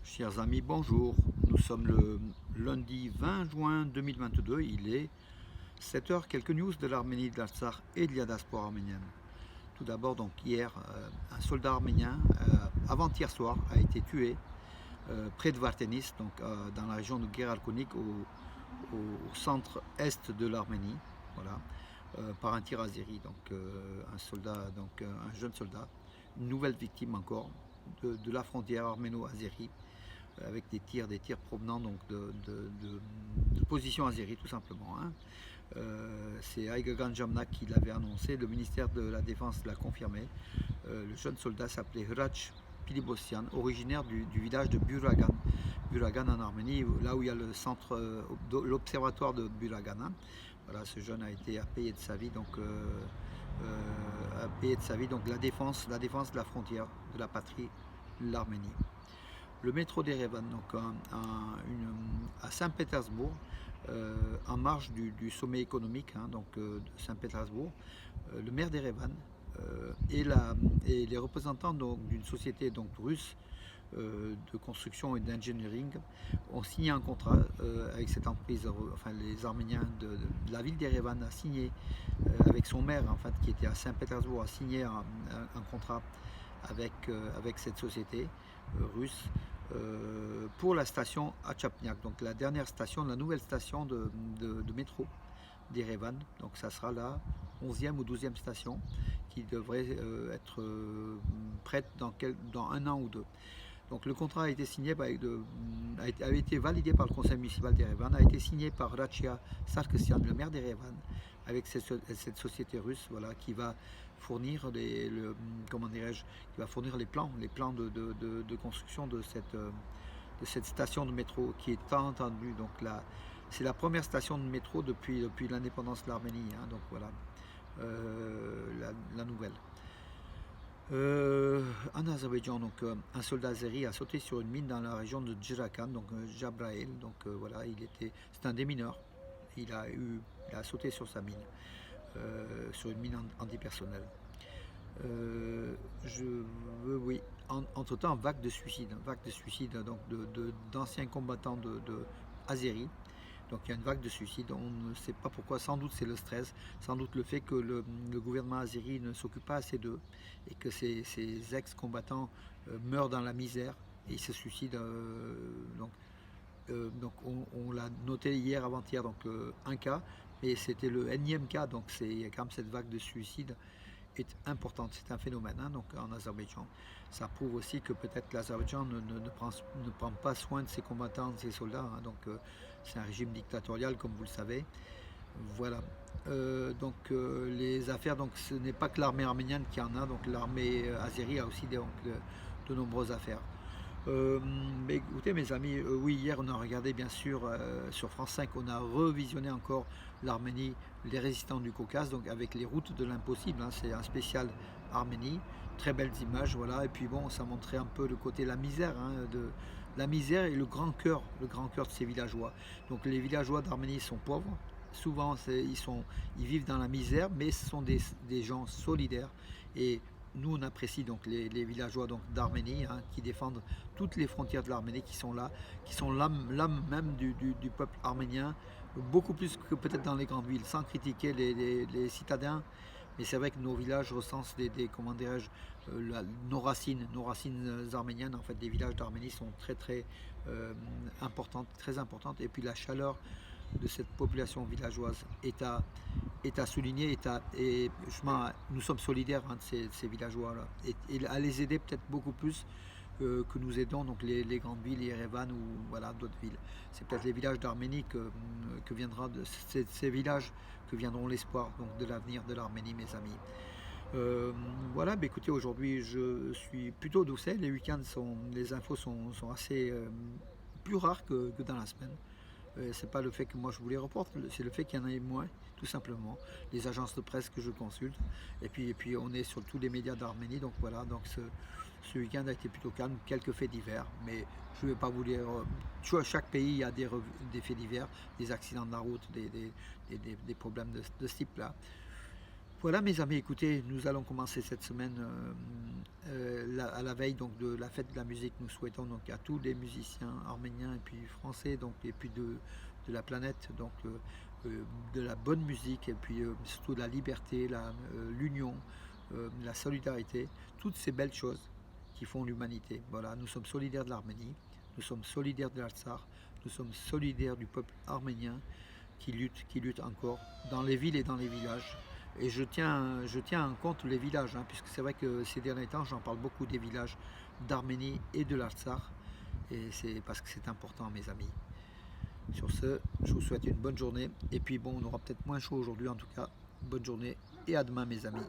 Chers amis, bonjour. Nous sommes le lundi 20 juin 2022. Il est 7 heures. Quelques news de l'Arménie, de l'Artsakh et de la diaspora arménienne. Tout d'abord, donc hier, un soldat arménien, avant-hier soir, a été tué près de Vartenis, donc dans la région de Geralkonik, au centre-est de l'Arménie, voilà, par un tir azéri. Donc un soldat, donc un jeune soldat, une nouvelle victime encore de la frontière arméno-azérie, avec des tirs provenant donc de positions azéries tout simplement. Hein. C'est Aigagan Jamnak qui l'avait annoncé, le ministère de la Défense l'a confirmé. Le jeune soldat s'appelait Hrach Pilibossian, originaire du village de Buragan. Buragan en Arménie, là où il y a le centre, l'observatoire de Buragan. Hein. Voilà, ce jeune a été à payer de sa vie, donc la défense de la frontière, de la patrie, l'Arménie. Le métro d'Erevan, donc à Saint-Pétersbourg, en marge du sommet économique de Saint-Pétersbourg, le maire d'Erevan et les représentants d'une société russe de construction et d'engineering ont signé un contrat avec cette entreprise. Enfin, les Arméniens de la ville d'Erevan a signé avec son maire, en fait, qui était à Saint-Pétersbourg, a signé un contrat avec cette société russe pour la station Achapniak, donc la dernière station, la nouvelle station de métro d'Erevan. Donc ça sera la 11e ou 12e station qui devrait être prête dans un an ou deux. Donc le contrat a été signé, a été validé par le conseil municipal d'Erevan, a été signé par Rachia Sarkisian, le maire d'Erevan, avec cette société russe, voilà, qui va fournir les plans de construction de cette station de métro, qui est tant entendue. Donc là, c'est la première station de métro depuis l'indépendance de l'Arménie. Hein, donc voilà la nouvelle. En Azerbaïdjan, donc un soldat azéri a sauté sur une mine dans la région de Djirakan, donc Jabrail. Donc voilà, c'est un démineur. Il a sauté sur sa mine, sur une mine antipersonnelle. Oui, entre-temps, vague de suicides, donc d'anciens combattants de azéri. Donc il y a une vague de suicides, on ne sait pas pourquoi, sans doute c'est le stress, sans doute le fait que le gouvernement azéri ne s'occupe pas assez d'eux et que ces ex-combattants meurent dans la misère et ils se suicident. Donc on l'a noté hier, avant-hier, donc un cas, mais c'était le énième cas, donc il y a quand même cette vague de suicides est importante, c'est un phénomène donc en Azerbaïdjan. Ça prouve aussi que peut-être l'Azerbaïdjan ne prend pas soin de ses combattants, de ses soldats, donc c'est un régime dictatorial comme vous le savez. Voilà. Les affaires, donc ce n'est pas que l'armée arménienne qui en a, donc l'armée azérie a aussi de nombreuses affaires. Mais écoutez mes amis, oui, hier on a regardé bien sûr sur France 5, on a revisionné encore l'Arménie, les résistants du Caucase, donc avec les routes de l'impossible, hein, c'est un spécial Arménie, très belles images, voilà, et puis bon, ça montrait un peu le côté la misère, la misère et le grand cœur de ces villageois. Donc les villageois d'Arménie sont pauvres, souvent ils vivent dans la misère, mais ce sont des gens solidaires et nous on apprécie donc les villageois d'Arménie qui défendent toutes les frontières de l'Arménie, qui sont là, qui sont l'âme même du peuple arménien, beaucoup plus que peut-être dans les grandes villes, sans critiquer les citadins. Mais c'est vrai que nos villages recensent comment dirais-je, nos racines arméniennes. En fait, les villages d'Arménie sont très importantes, très importantes. Et puis la chaleur de cette population villageoise est à souligner, et justement, nous sommes solidaires de ces villageois-là, et à les aider peut-être beaucoup plus que nous aidons donc les grandes villes, Yerevan ou voilà, d'autres villes. C'est peut-être les villages d'Arménie que viendra de ces villages que viendront l'espoir de l'avenir de l'Arménie, mes amis. Voilà, écoutez, aujourd'hui je suis plutôt doucet. Les week-ends les infos sont assez plus rares que dans la semaine. C'est pas le fait que moi je vous les reporte, c'est le fait qu'il y en ait moins, tout simplement. Les agences de presse que je consulte, et puis on est sur tous les médias d'Arménie, donc voilà. Donc ce week-end a été plutôt calme, quelques faits divers, mais je ne vais pas vous dire. Tu vois, chaque pays il y a des faits divers, des accidents de la route, des problèmes de ce type-là. Voilà mes amis, écoutez, nous allons commencer cette semaine à la veille donc, de la fête de la musique. Nous souhaitons donc à tous les musiciens arméniens et puis français donc, et puis de la planète donc, de la bonne musique et puis surtout de la liberté, l'union, la solidarité, toutes ces belles choses qui font l'humanité. Voilà, nous sommes solidaires de l'Arménie, nous sommes solidaires de l'Artsakh, nous sommes solidaires du peuple arménien qui lutte encore dans les villes et dans les villages. Et je tiens en compte les villages, hein, puisque c'est vrai que ces derniers temps, j'en parle beaucoup des villages d'Arménie et de l'Artsakh. Et c'est parce que c'est important, mes amis. Sur ce, je vous souhaite une bonne journée. Et puis bon, on aura peut-être moins chaud aujourd'hui en tout cas. Bonne journée et à demain, mes amis.